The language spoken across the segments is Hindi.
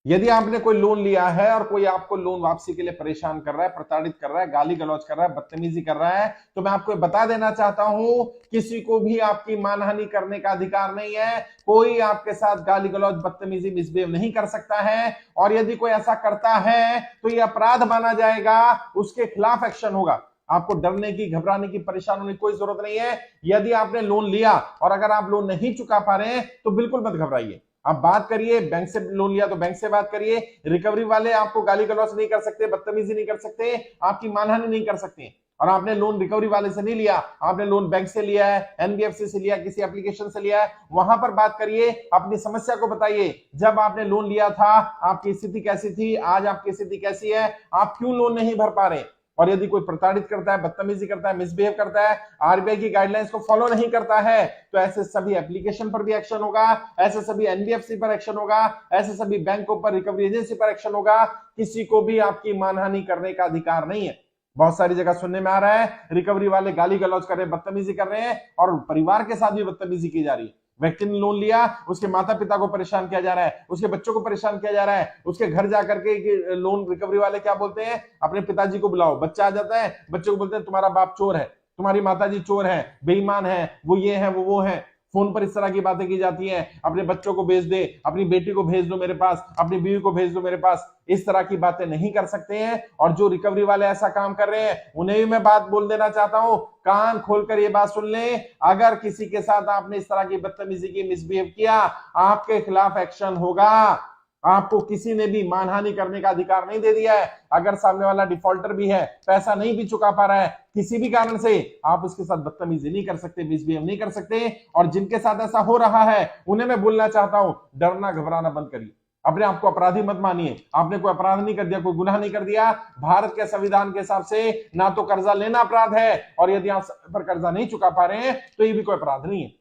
यदि आपने कोई लोन लिया है और कोई आपको लोन वापसी के लिए परेशान कर रहा है, प्रताड़ित कर रहा है, गाली गलौज कर रहा है, बदतमीजी कर रहा है, तो मैं आपको बता देना चाहता हूं, किसी को भी आपकी मानहानि करने का अधिकार नहीं है। कोई आपके साथ गाली गलौज, बदतमीजी, मिसबिहेव नहीं कर सकता है। और यदि कोई ऐसा करता है तो यह अपराध माना जाएगा, उसके खिलाफ एक्शन होगा। आपको डरने की, घबराने की, परेशान होने की कोई जरूरत नहीं है। यदि आपने लोन लिया और अगर आप लोन नहीं चुका पा रहे हैं तो बिल्कुल मत घबराइए। आप बात करिए, बैंक से लोन लिया तो बैंक से बात करिए। रिकवरी वाले आपको गाली गलौज नहीं कर सकते, बदतमीजी नहीं कर सकते, आपकी मानहानि नहीं कर सकते। और आपने लोन रिकवरी वाले से नहीं लिया, आपने लोन बैंक से लिया है, एनबीएफसी से लिया, किसी एप्लीकेशन से लिया है, वहां पर बात करिए, अपनी समस्या को बताइए। जब आपने लोन लिया था आपकी स्थिति कैसी थी, आज आपकी स्थिति कैसी है, आप क्यों लोन नहीं भर पा रहे। और यदि कोई प्रताड़ित करता है, बदतमीजी करता है, मिसबिहेव करता है, आरबीआई की गाइडलाइंस को फॉलो नहीं करता है, तो ऐसे सभी एप्लीकेशन पर भी एक्शन होगा, ऐसे सभी एनबीएफसी पर एक्शन होगा, ऐसे सभी बैंकों पर, रिकवरी एजेंसी पर एक्शन होगा। किसी को भी आपकी मानहानि करने का अधिकार नहीं है। बहुत सारी जगह सुनने में आ रहा है रिकवरी वाले गाली गलौज कर रहे हैं, बदतमीजी कर रहे हैं, और परिवार के साथ भी बदतमीजी की जा रही है। व्यक्ति ने लोन लिया, उसके माता पिता को परेशान किया जा रहा है, उसके बच्चों को परेशान किया जा रहा है, उसके घर जाकर के लोन रिकवरी वाले क्या बोलते हैं, अपने पिताजी को बुलाओ। बच्चा आ जाता है, बच्चे को बोलते हैं तुम्हारा बाप चोर है, तुम्हारी माताजी चोर है, बेईमान है, वो ये है, वो है। फोन पर इस तरह की बातें की जाती हैं, अपने बच्चों को भेज दे, अपनी बेटी को भेज दो मेरे पास, अपनी बीवी को भेज दो मेरे पास। इस तरह की बातें नहीं कर सकते हैं। और जो रिकवरी वाले ऐसा काम कर रहे हैं उन्हें भी मैं बात बोल देना चाहता हूं, कान खोलकर ये बात सुन लें, अगर किसी के साथ आपने इस तरह की बदतमीजी की, मिसबिहेव किया, आपके खिलाफ एक्शन होगा। आपको किसी ने भी मानहानि करने का अधिकार नहीं दे दिया है। अगर सामने वाला डिफॉल्टर भी है, पैसा नहीं भी चुका पा रहा है, किसी भी कारण से, आप उसके साथ बदतमीजी नहीं कर सकते, मिसबिहेव नहीं कर सकते। और जिनके साथ ऐसा हो रहा है उन्हें मैं बोलना चाहता हूं, डरना घबराना बंद करिए, अपने आप को अपराधी मत मानिए। आपने कोई अपराध नहीं कर दिया, कोई गुनाह नहीं कर दिया। भारत के संविधान के हिसाब से ना तो कर्जा लेना अपराध है, और यदि आप पर कर्जा नहीं चुका पा रहे हैं तो ये भी कोई अपराध नहीं है।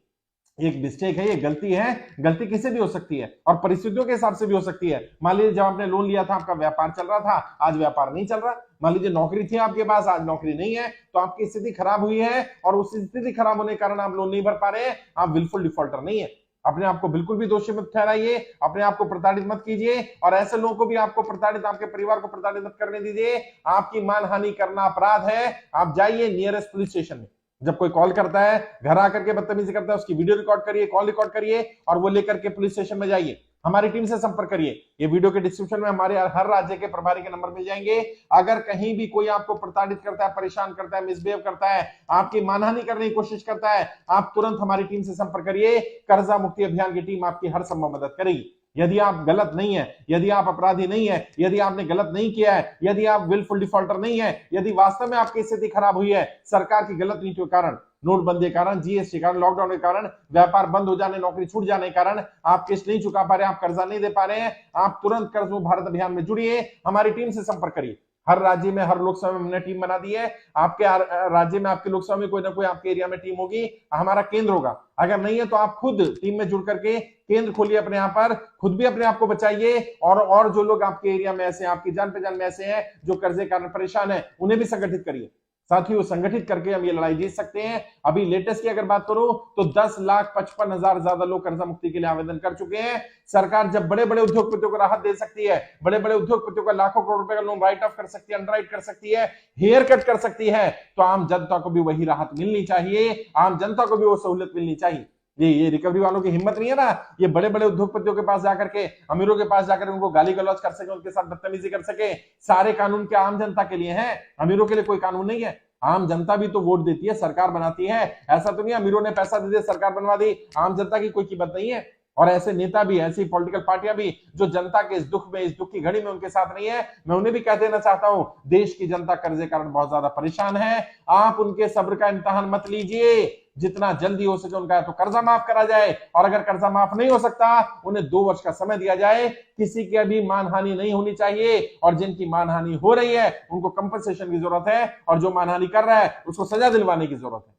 एक मिस्टेक है, ये गलती है। गलती किसी भी हो सकती है और परिस्थितियों के हिसाब से भी हो सकती है। मान लीजिए जब आपने लोन लिया था आपका व्यापार चल रहा था, आज व्यापार नहीं चल रहा। मान लीजिए नौकरी थी आपके पास, आज नौकरी नहीं है, तो आपकी स्थिति खराब हुई है, और उस स्थिति खराब होने के कारण आप लोन नहीं भर पा रहे हैं। आप विलफुल डिफॉल्टर नहीं है। अपने आप को बिल्कुल भी दोषी मत ठहराइए, अपने आप को प्रताड़ित मत कीजिए, और ऐसे लोगों को भी आपको प्रताड़ित, आपके परिवार को प्रताड़ित मत करने दीजिए। आपकी मानहानि करना अपराध है। आप जाइए नियरेस्ट पुलिस स्टेशन में, जब कोई कॉल करता है, घर आकर के बदतमीजी करता है, उसकी वीडियो रिकॉर्ड करिए, कॉल रिकॉर्ड करिए, और वो लेकर के पुलिस स्टेशन में जाइए। हमारी टीम से संपर्क करिए। ये वीडियो के डिस्क्रिप्शन में हमारे हर राज्य के प्रभारी के नंबर मिल जाएंगे। अगर कहीं भी कोई आपको प्रताड़ित करता है, परेशान करता है, मिसबिहेव करता है, आपकी मानहानि करने की कोशिश करता है, आप तुरंत हमारी टीम से संपर्क करिए। कर्जा मुक्ति अभियान की टीम आपकी हर संभव मदद करेगी। यदि आप गलत नहीं है, यदि आप अपराधी नहीं है, यदि आपने गलत नहीं किया है, यदि आप विलफुल डिफॉल्टर नहीं है, यदि वास्तव में आपकी स्थिति खराब हुई है सरकार की गलत नीतियों के कारण, नोटबंदी के कारण, जीएसटी के कारण, लॉकडाउन के कारण, व्यापार बंद हो जाने, नौकरी छूट जाने के कारण आप किस्त नहीं चुका पा रहे, आप कर्जा नहीं दे पा रहे हैं, आप तुरंत कर्ज मुक्त भारत अभियान में जुड़िए, हमारी टीम से संपर्क करिए। हर राज्य में, हर लोकसभा में हमने टीम बना दी है। आपके राज्य में, आपके लोकसभा में कोई ना कोई आपके एरिया में टीम होगी, हमारा केंद्र होगा। अगर नहीं है तो आप खुद टीम में जुड़ करके केंद्र खोलिए अपने यहाँ पर, खुद भी अपने आप को बचाइए, और जो लोग आपके एरिया में ऐसे, आपकी जान पहचान में ऐसे हैं जो कर्जे के कारण परेशान है, उन्हें भी संगठित करिए। साथियों, संगठित करके हम ये लड़ाई जीत सकते हैं। अभी लेटेस्ट की अगर बात करूं तो 10,55,000 ज्यादा लोग कर्जा मुक्ति के लिए आवेदन कर चुके हैं। सरकार जब बड़े बड़े उद्योगपतियों को राहत दे सकती है, बड़े बड़े उद्योगपतियों का लाखों करोड़ रुपए का लोन राइट ऑफ कर सकती है, अंडरराइट कर सकती है, हेयर कट कर सकती है, तो आम जनता को भी वही राहत मिलनी चाहिए, आम जनता को भी वो सहूलियत मिलनी चाहिए। ये रिकवरी वालों की हिम्मत नहीं है ना, ये बड़े बड़े उद्योगपतियों के पास जाकर के, अमीरों के पास जाकर उनको गाली गलौज कर सके, उनके साथ बदतमीजी कर सके। सारे कानून के आम जनता के लिए हैं, अमीरों के लिए कोई कानून नहीं है। आम जनता भी तो वोट देती है, सरकार बनाती है। ऐसा तो नहीं अमीरों ने पैसा दे दिया, सरकार बनवा दी, आम जनता की कोई कीमत नहीं है। और ऐसे नेता भी, ऐसी पॉलिटिकल पार्टियां भी जो जनता के इस दुख में, इस दुख की घड़ी में उनके साथ नहीं है, मैं उन्हें भी कह देना चाहता हूं, देश की जनता कर्जे कारण बहुत ज्यादा परेशान है। आप उनके सब्र का इम्तिहान मत लीजिए। जितना जल्दी हो सके उनका तो कर्जा माफ करा जाए, और अगर कर्जा माफ नहीं हो सकता उन्हें 2 वर्ष का समय दिया जाए। किसी की अभी मानहानि नहीं होनी चाहिए, और जिनकी मानहानि हो रही है उनको कंपनसेशन की जरूरत है, और जो मानहानि कर रहा है उसको सजा दिलवाने की जरूरत है।